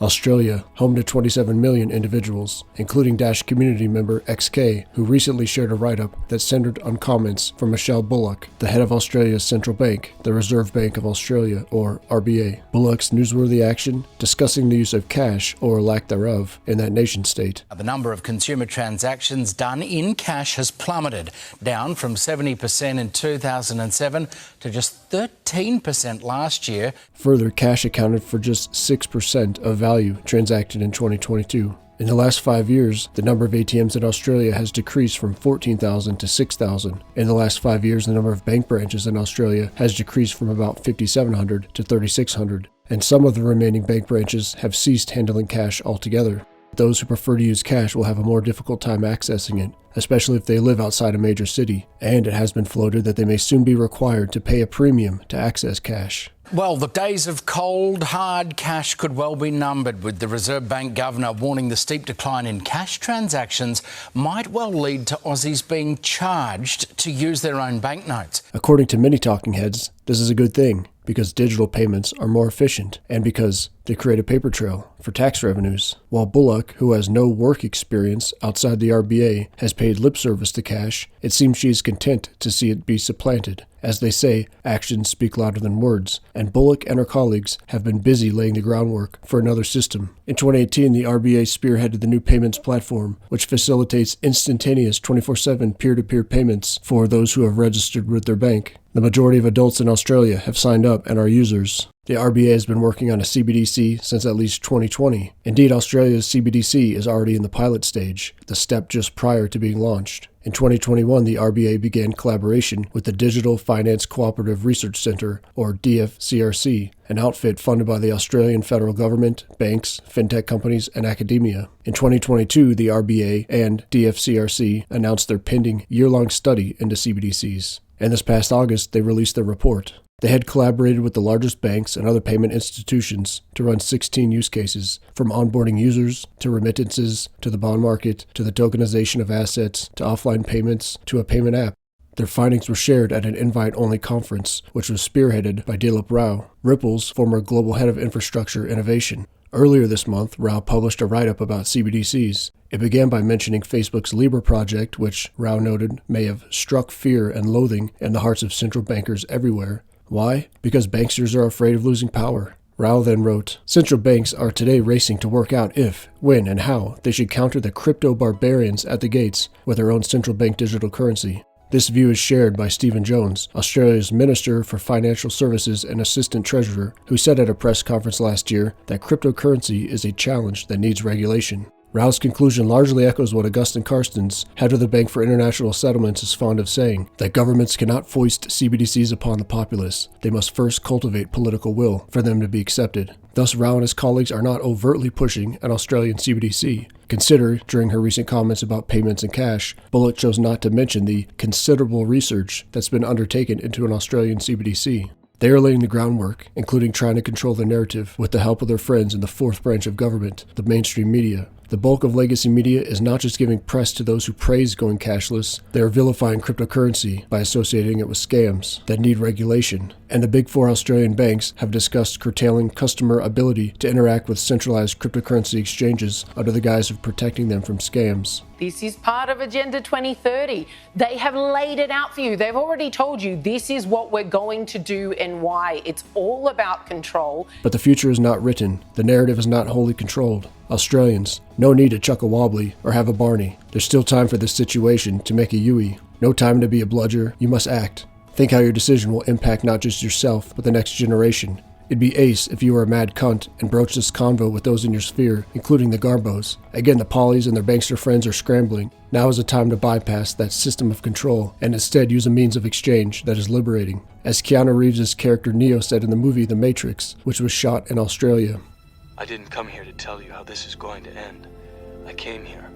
Australia, home to 27 million individuals, including Dash community member XK, who recently shared a write-up that centered on comments from Michelle Bullock, the head of Australia's central bank, the Reserve Bank of Australia, or RBA. Bullock's newsworthy action discussing the use of cash, or lack thereof, in that nation-state. The number of consumer transactions done in cash has plummeted, down from 70% in 2007 to just 13% last year. Further, cash accounted for just 6% of value transacted in 2022. In the last 5 years, the number of ATMs in Australia has decreased from 14,000 to 6,000. In the last 5 years, the number of bank branches in Australia has decreased from about 5,700 to 3,600, and some of the remaining bank branches have ceased handling cash altogether. Those who prefer to use cash will have a more difficult time accessing it, especially if they live outside a major city, and it has been floated that they may soon be required to pay a premium to access cash. Well, the days of cold, hard cash could well be numbered, with the Reserve Bank Governor warning the steep decline in cash transactions might well lead to Aussies being charged to use their own banknotes. According to many talking heads, this is a good thing, because digital payments are more efficient and because they create a paper trail for tax revenues. While Bullock, who has no work experience outside the RBA, has paid lip service to cash, it seems she is content to see it be supplanted. As they say, actions speak louder than words, and Bullock and her colleagues have been busy laying the groundwork for another system. In 2018, the RBA spearheaded the new payments platform, which facilitates instantaneous 24/7 peer-to-peer payments for those who have registered with their bank. The majority of adults in Australia have signed up and are users. The RBA has been working on a CBDC since at least 2020. Indeed, Australia's CBDC is already in the pilot stage, the step just prior to being launched. In 2021, the RBA began collaboration with the Digital Finance Cooperative Research Centre, or DFCRC, an outfit funded by the Australian federal government, banks, fintech companies, and academia. In 2022, the RBA and DFCRC announced their pending year-long study into CBDCs. And this past August, they released their report. They had collaborated with the largest banks and other payment institutions to run 16 use cases, from onboarding users, to remittances, to the bond market, to the tokenization of assets, to offline payments, to a payment app. Their findings were shared at an invite-only conference, which was spearheaded by Dilip Rao, Ripple's former global head of infrastructure innovation. Earlier this month, Rao published a write-up about CBDCs. It began by mentioning Facebook's Libra project, which Rao noted may have struck fear and loathing in the hearts of central bankers everywhere. Why? Because banksters are afraid of losing power. Rao then wrote, "Central banks are today racing to work out if, when, and how they should counter the crypto barbarians at the gates with their own central bank digital currency." This view is shared by Stephen Jones, Australia's Minister for Financial Services and Assistant Treasurer, who said at a press conference last year that cryptocurrency is a challenge that needs regulation. Rao's conclusion largely echoes what Augustin Carstens, head of the Bank for International Settlements, is fond of saying, that governments cannot foist CBDCs upon the populace. They must first cultivate political will for them to be accepted. Thus, Rao and his colleagues are not overtly pushing an Australian CBDC. Consider, during her recent comments about payments and cash, Bullock chose not to mention the considerable research that's been undertaken into an Australian CBDC. They are laying the groundwork, including trying to control the narrative with the help of their friends in the fourth branch of government, the mainstream media. The bulk of legacy media is not just giving press to those who praise going cashless, they are vilifying cryptocurrency by associating it with scams that need regulation. And the big four Australian banks have discussed curtailing customer ability to interact with centralized cryptocurrency exchanges under the guise of protecting them from scams. This is part of Agenda 2030. They have laid it out for you. They've already told you this is what we're going to do and why. It's all about control. But the future is not written. The narrative is not wholly controlled. Australians, no need to chuck a wobbly or have a Barney. There's still time for this situation to make a Yui. No time to be a bludger. You must act. Think how your decision will impact not just yourself, but the next generation. It'd be ace if you were a mad cunt and broached this convo with those in your sphere, including the Garbos. Again, the Pollies and their bankster friends are scrambling. Now is the time to bypass that system of control and instead use a means of exchange that is liberating. As Keanu Reeves' character Neo said in the movie The Matrix, which was shot in Australia. I didn't come here to tell you how this is going to end. I came here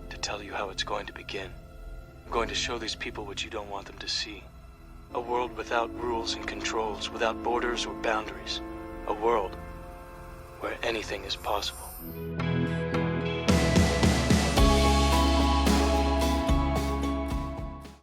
to tell you how it's going to begin. I'm going to show these people what you don't want them to see. A world without rules and controls, without borders or boundaries. A world where anything is possible.